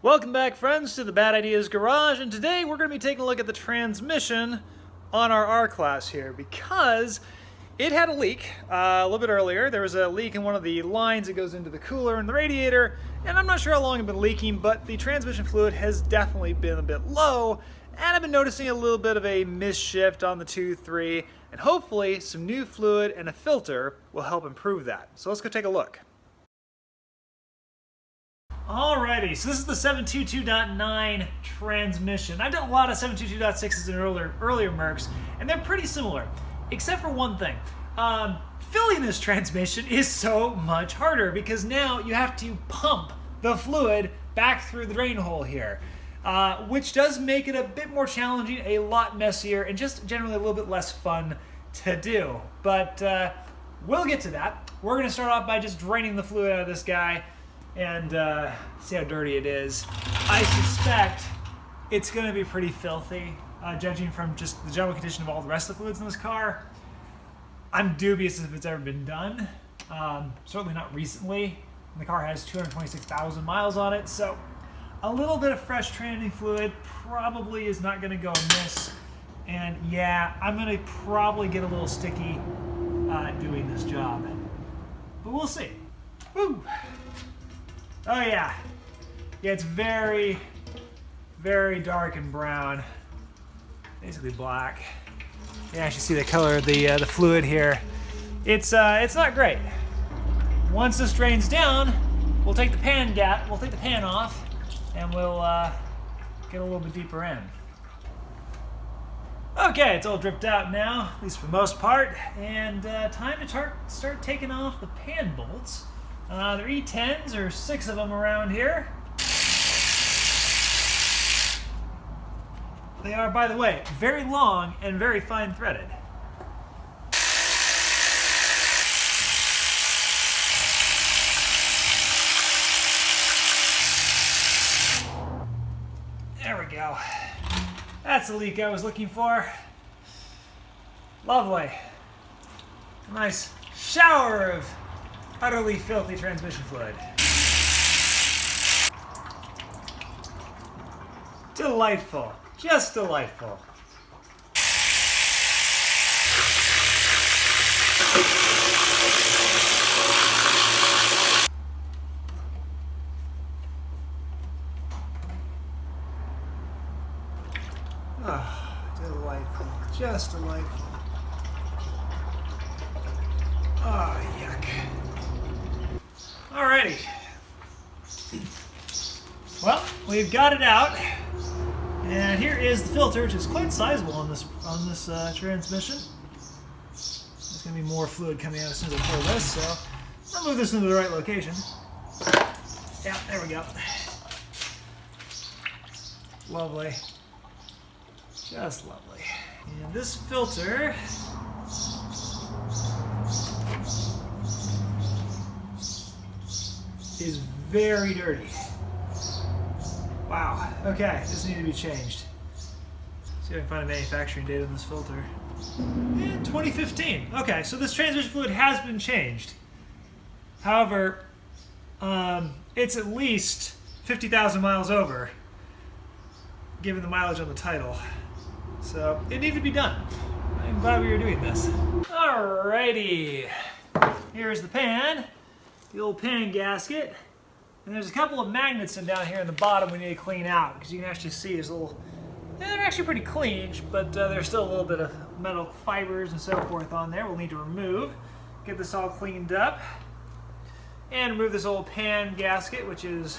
Welcome back, friends, to the Bad Ideas Garage, and today we're going to be taking a look at the transmission on our R-Class here because it had a leak a little bit earlier. There was a leak in one of the lines that goes into the cooler and the radiator, and I'm not sure how long it's been leaking, but the transmission fluid has definitely been a bit low, and I've been noticing a little bit of a misshift on the 2.3, and hopefully some new fluid and a filter will help improve that. So let's go take a look. Alrighty, so this is the 722.9 transmission. I've done a lot of 722.6s in earlier Mercs, and they're pretty similar, except for one thing. Filling this transmission is so much harder because now you have to pump the fluid back through the drain hole here, which does make it a bit more challenging, a lot messier, and just generally a little bit less fun to do. But we'll get to that. We're going to start off by just draining the fluid out of this guy and see how dirty it is. I suspect it's going to be pretty filthy, judging from just the general condition of all the rest of the fluids in this car. I'm dubious if it's ever been done. Certainly not recently. The car has 226,000 miles on it, so a little bit of fresh tranny fluid probably is not going to go amiss. And yeah, I'm going to probably get a little sticky doing this job. But we'll see. Woo! Oh yeah. Yeah, it's very, very dark and brown. Basically black. You actually see the color of the fluid here. It's not great. Once this drains down, we'll take the pan off, and we'll get a little bit deeper in. Okay, it's all dripped out now, at least for the most part, and time to start taking off the pan bolts. They're E10s, or 6 of them around here. They are, by the way, very long and very fine threaded. There we go. That's the leak I was looking for. Lovely. A nice shower of utterly filthy transmission fluid. Delightful. Just delightful. Oh, delightful. Just delightful. Oh, yuck. Alrighty. Well, we've got it out. And here is the filter, which is quite sizable on this transmission. There's going to be more fluid coming out as soon as I pull this, so I'll move this into the right location. Yeah, there we go. Lovely. Just lovely. And this filter is very dirty. Wow. Okay, this needs to be changed. See if I can find a manufacturing date on this filter. 2015. Okay, so this transmission fluid has been changed. However, it's at least 50,000 miles over, given the mileage on the title. So it needed to be done. I'm glad we were doing this. Alrighty. Here's the pan, the old pan gasket. And there's a couple of magnets down here in the bottom we need to clean out, because you can actually see there's a little, they're actually pretty clean, but there's still a little bit of metal fibers and so forth on there we'll need to remove. Get this all cleaned up. And remove this old pan gasket, which is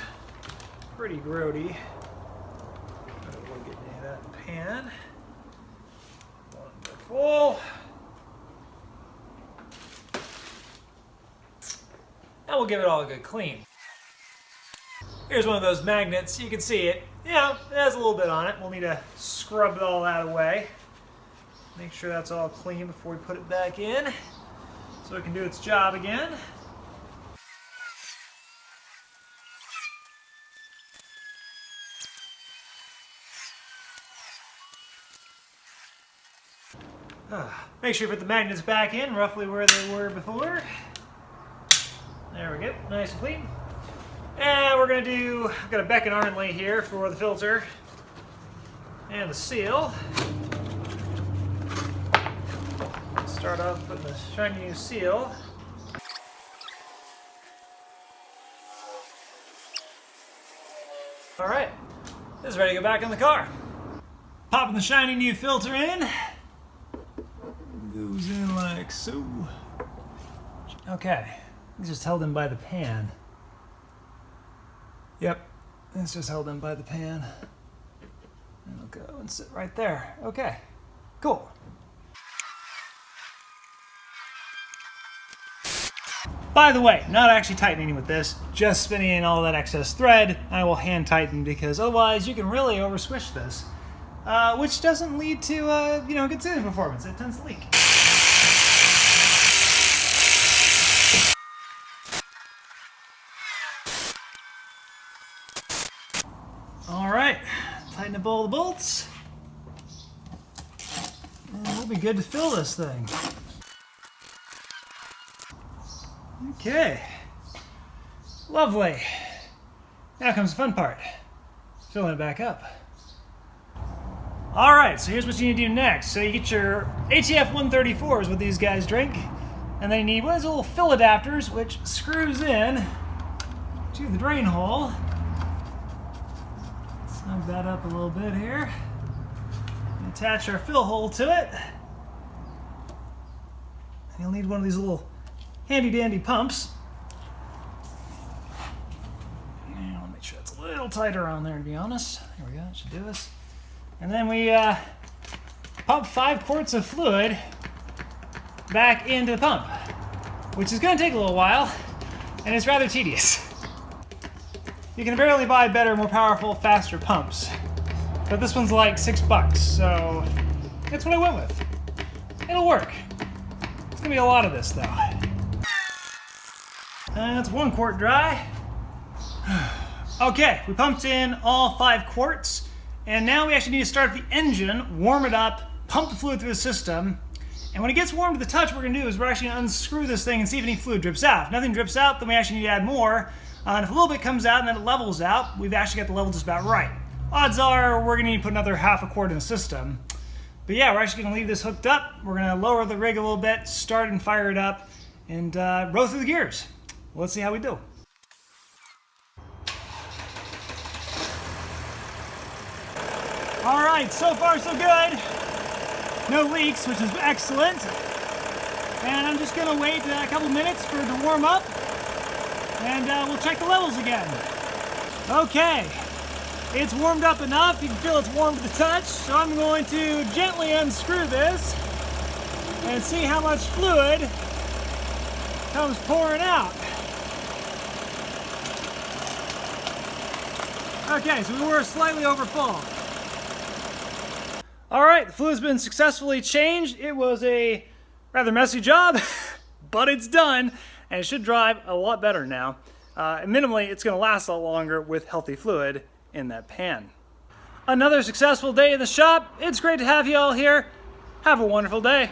pretty grody. I don't want to get any of that pan. One more full. And we'll give it all a good clean. Here's one of those magnets. You can see it. Yeah, it has a little bit on it. We'll need to scrub all that away. Make sure that's all clean before we put it back in, so it can do its job again. Make sure you put the magnets back in, roughly where they were before. There we go, nice and clean. And we're gonna do, I've got a Beck and Arnley here for the filter and the seal. Start off with the shiny new seal. All right, this is ready to go back in the car. Popping the shiny new filter in. Goes in like so. Okay, it's just held in by the pan. Yep, it's just held in by the pan. And it'll go and sit right there. Okay, cool. By the way, not actually tightening with this, just spinning in all that excess thread. I will hand tighten because otherwise you can really over squish this, which doesn't lead to good sealing performance. It tends to leak. All right, tighten up all the bolts, and we'll be good to fill this thing. Okay, lovely. Now comes the fun part, filling it back up. All right, so here's what you need to do next. So you get your ATF 134 is what these guys drink, and then you need one of those little fill adapters, which screws in to the drain hole. Snug that up a little bit here. And attach our fill hole to it. And you'll need one of these little handy dandy pumps. And I'll make sure it's a little tighter on there, to be honest. There we go, that should do us. And then we pump 5 quarts of fluid back into the pump, which is going to take a little while, and it's rather tedious. You can barely buy better, more powerful, faster pumps, but this one's like $6, so that's what I went with. It'll work. It's gonna be a lot of this though. That's 1 quart dry. Okay, we pumped in all 5 quarts, and now we actually need to start the engine, warm it up, pump the fluid through the system, and when it gets warm to the touch, what we're gonna do is we're actually gonna unscrew this thing and see if any fluid drips out. If nothing drips out, then we actually need to add more. And if a little bit comes out and then it levels out, we've actually got the level just about right. Odds are we're gonna need to put another half a quart in the system. But yeah, we're actually gonna leave this hooked up. We're gonna lower the rig a little bit, start and fire it up, and roll through the gears. Well, let's see how we do. All right, so far so good. No leaks, which is excellent. And I'm just gonna wait a couple minutes for it to warm up, and we'll check the levels again. Okay, it's warmed up enough. You can feel it's warm to the touch. So I'm going to gently unscrew this and see how much fluid comes pouring out. Okay, so we were slightly over full. All right, the fluid's been successfully changed. It was a rather messy job, but it's done, and it should drive a lot better now. Minimally, it's gonna last a lot longer with healthy fluid in that pan. Another successful day in the shop. It's great to have you all here. Have a wonderful day.